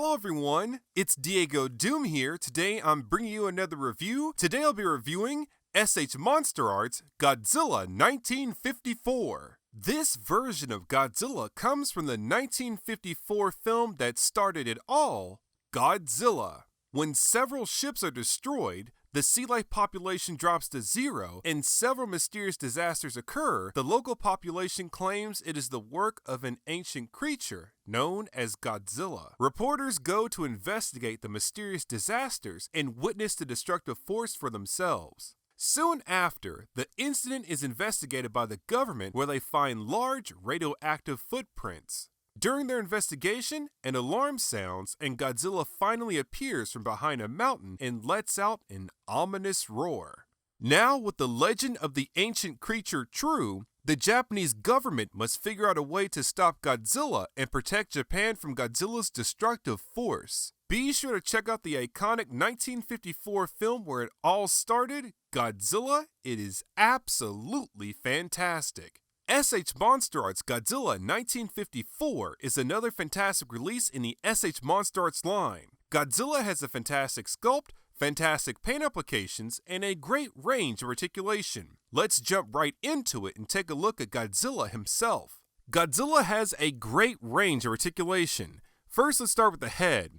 Hello everyone, it's DiegoDoom here. Today I'm bringing you another review. Today I'll be reviewing S.H.MonsterArts Godzilla 1954. This version of Godzilla comes from the 1954 film that started it all, Godzilla. When several ships are destroyed, the sea life population drops to zero, and several mysterious disasters occur. The local population claims it is the work of an ancient creature known as Godzilla. Reporters go to investigate the mysterious disasters and witness the destructive force for themselves. Soon after, the incident is investigated by the government, where they find large radioactive footprints. During their investigation, an alarm sounds and Godzilla finally appears from behind a mountain and lets out an ominous roar. Now, with the legend of the ancient creature true, the Japanese government must figure out a way to stop Godzilla and protect Japan from Godzilla's destructive force. Be sure to check out the iconic 1954 film where it all started, Godzilla. It is absolutely fantastic. S.H.MonsterArts Godzilla 1954 is another fantastic release in the S.H.MonsterArts line. Godzilla has a fantastic sculpt, fantastic paint applications, and a great range of articulation. Let's jump right into it and take a look at Godzilla himself. Godzilla has a great range of articulation. First, let's start with the head.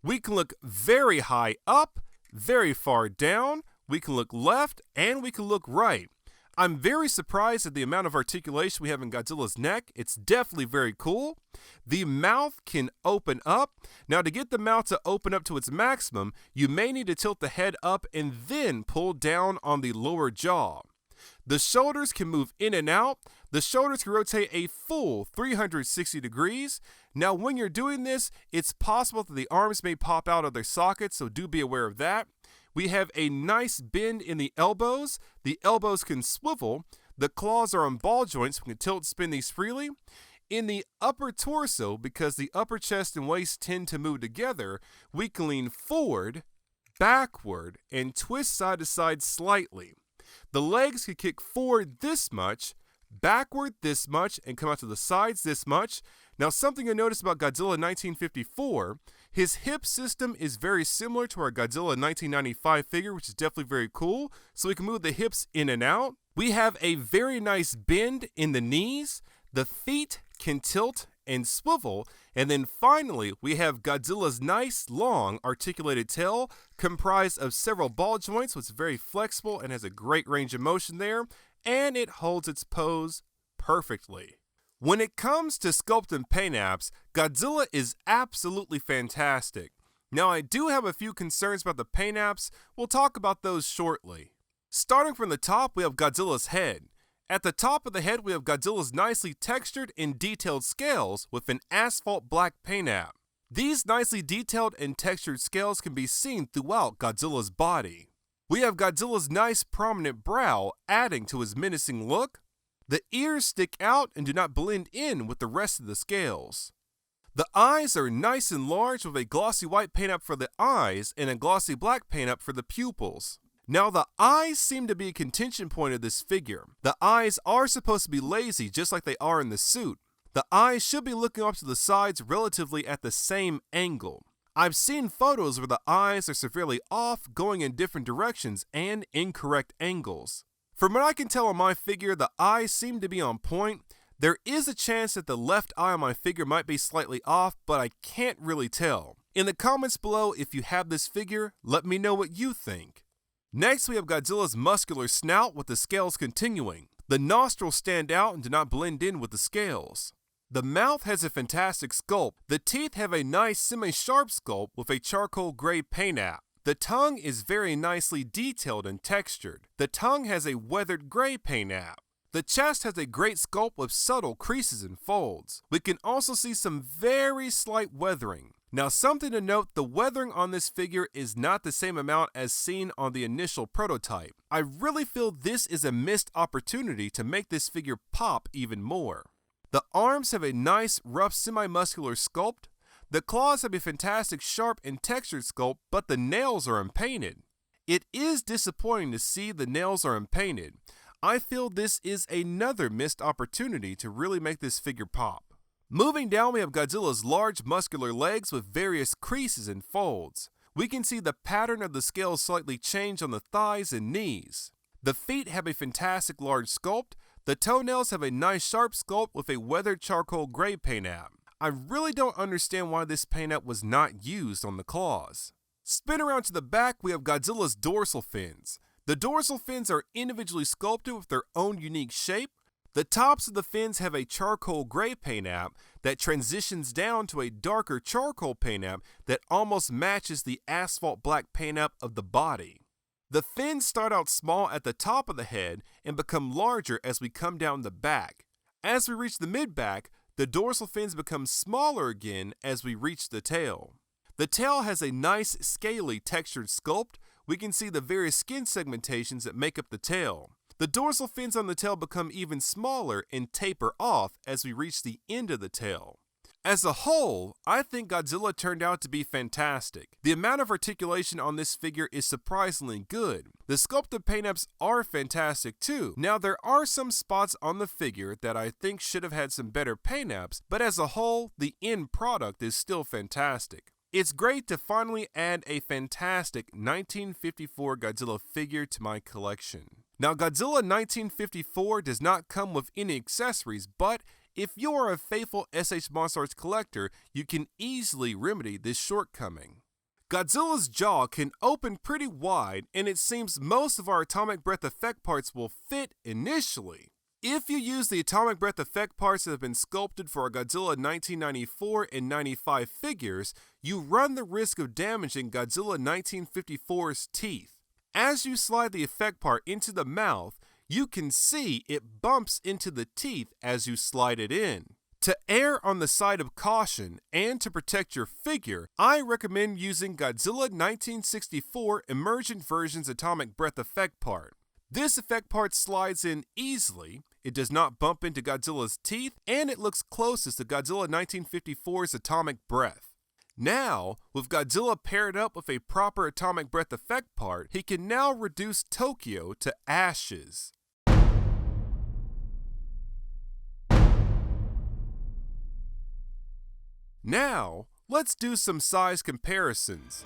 We can look very high up, very far down, we can look left, and we can look right. I'm very surprised at the amount of articulation we have in Godzilla's neck. It's definitely very cool. The mouth can open up. Now, to get the mouth to open up to its maximum, you may need to tilt the head up and then pull down on the lower jaw. The shoulders can move in and out. The shoulders can rotate a full 360 degrees. Now, when you're doing this, it's possible that the arms may pop out of their sockets, so do be aware of that. We have a nice bend in the elbows. The elbows can swivel. The claws are on ball joints. We can tilt and spin these freely. In the upper torso, because the upper chest and waist tend to move together, we can lean forward, backward, and twist side to side slightly. The legs can kick forward this much, backward this much, and come out to the sides this much. Now, something you'll notice about Godzilla 1954, his hip system is very similar to our Godzilla 1995 figure, which is definitely very cool, so we can move the hips in and out. We have a very nice bend in the knees. The feet can tilt and swivel, and then finally, we have Godzilla's nice, long, articulated tail, comprised of several ball joints, which is very flexible and has a great range of motion there, and it holds its pose perfectly. When it comes to sculpt and paint apps, Godzilla is absolutely fantastic. Now, I do have a few concerns about the paint apps. We'll talk about those shortly. Starting from the top, we have Godzilla's head. At the top of the head, we have Godzilla's nicely textured and detailed scales with an asphalt black paint app. These nicely detailed and textured scales can be seen throughout Godzilla's body. We have Godzilla's nice prominent brow adding to his menacing look. The ears stick out and do not blend in with the rest of the scales. The eyes are nice and large with a glossy white paint up for the eyes and a glossy black paint up for the pupils. Now, the eyes seem to be a contention point of this figure. The eyes are supposed to be lazy, just like they are in the suit. The eyes should be looking up to the sides relatively at the same angle. I've seen photos where the eyes are severely off, going in different directions and incorrect angles. From what I can tell on my figure, the eyes seem to be on point. There is a chance that the left eye on my figure might be slightly off, but I can't really tell. In the comments below, if you have this figure, let me know what you think. Next, we have Godzilla's muscular snout with the scales continuing. The nostrils stand out and do not blend in with the scales. The mouth has a fantastic sculpt. The teeth have a nice semi-sharp sculpt with a charcoal gray paint app. The tongue is very nicely detailed and textured. The tongue has a weathered gray paint app. The chest has a great sculpt with subtle creases and folds. We can also see some very slight weathering. Now, something to note, the weathering on this figure is not the same amount as seen on the initial prototype. I really feel this is a missed opportunity to make this figure pop even more. The arms have a nice, rough, semi-muscular sculpt. The claws have a fantastic sharp and textured sculpt, but the nails are unpainted. It is disappointing to see the nails are unpainted. I feel this is another missed opportunity to really make this figure pop. Moving down, we have Godzilla's large muscular legs with various creases and folds. We can see the pattern of the scales slightly change on the thighs and knees. The feet have a fantastic large sculpt. The toenails have a nice sharp sculpt with a weathered charcoal gray paint app. I really don't understand why this paint app was not used on the claws. Spin around to the back, we have Godzilla's dorsal fins. The dorsal fins are individually sculpted with their own unique shape. The tops of the fins have a charcoal gray paint app that transitions down to a darker charcoal paint app that almost matches the asphalt black paint app of the body. The fins start out small at the top of the head and become larger as we come down the back. As we reach the mid-back, the dorsal fins become smaller again as we reach the tail. The tail has a nice scaly textured sculpt. We can see the various skin segmentations that make up the tail. The dorsal fins on the tail become even smaller and taper off as we reach the end of the tail. As a whole, I think Godzilla turned out to be fantastic. The amount of articulation on this figure is surprisingly good. The sculpted paint apps are fantastic too. Now, there are some spots on the figure that I think should have had some better paint apps, but as a whole, the end product is still fantastic. It's great to finally add a fantastic 1954 Godzilla figure to my collection. Now, Godzilla 1954 does not come with any accessories, but if you are a faithful S.H.MonsterArts collector, you can easily remedy this shortcoming. Godzilla's jaw can open pretty wide, and it seems most of our atomic breath effect parts will fit initially. If you use the atomic breath effect parts that have been sculpted for our Godzilla 1994 and 95 figures, you run the risk of damaging Godzilla 1954's teeth. As you slide the effect part into the mouth, you can see it bumps into the teeth as you slide it in. To err on the side of caution and to protect your figure, I recommend using Godzilla 1964 Emergent Version's atomic breath effect part. This effect part slides in easily, it does not bump into Godzilla's teeth, and it looks closest to Godzilla 1954's atomic breath. Now, with Godzilla paired up with a proper atomic breath effect part, he can now reduce Tokyo to ashes. Now, let's do some size comparisons.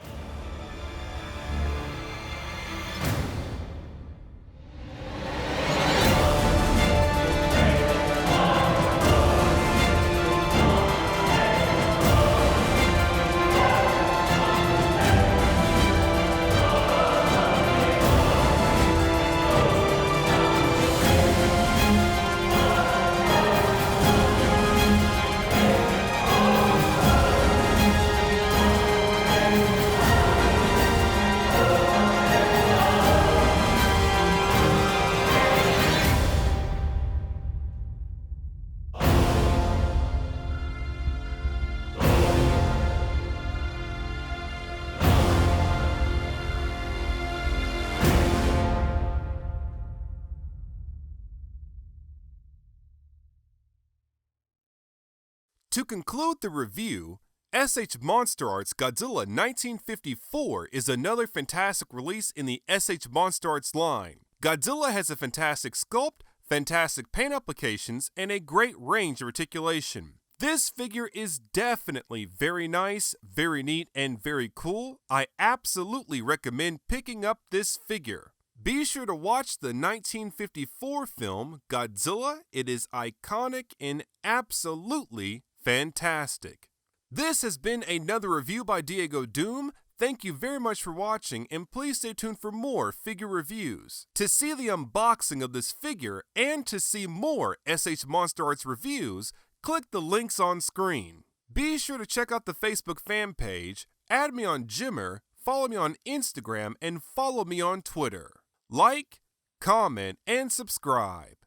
To conclude the review, S.H.MonsterArts Godzilla 1954 is another fantastic release in the S.H.MonsterArts line. Godzilla has a fantastic sculpt, fantastic paint applications, and a great range of articulation. This figure is definitely very nice, very neat, and very cool. I absolutely recommend picking up this figure. Be sure to watch the 1954 film, Godzilla. It is iconic and absolutely fantastic. This has been another review by DiegoDoom. Thank you very much for watching, and please stay tuned for more figure reviews. To see the unboxing of this figure and to see more S.H.MonsterArts reviews, click the links on screen. Be sure to check out the Facebook fan page, add me on Gemr, follow me on Instagram, and follow me on Twitter. Like, comment, and subscribe.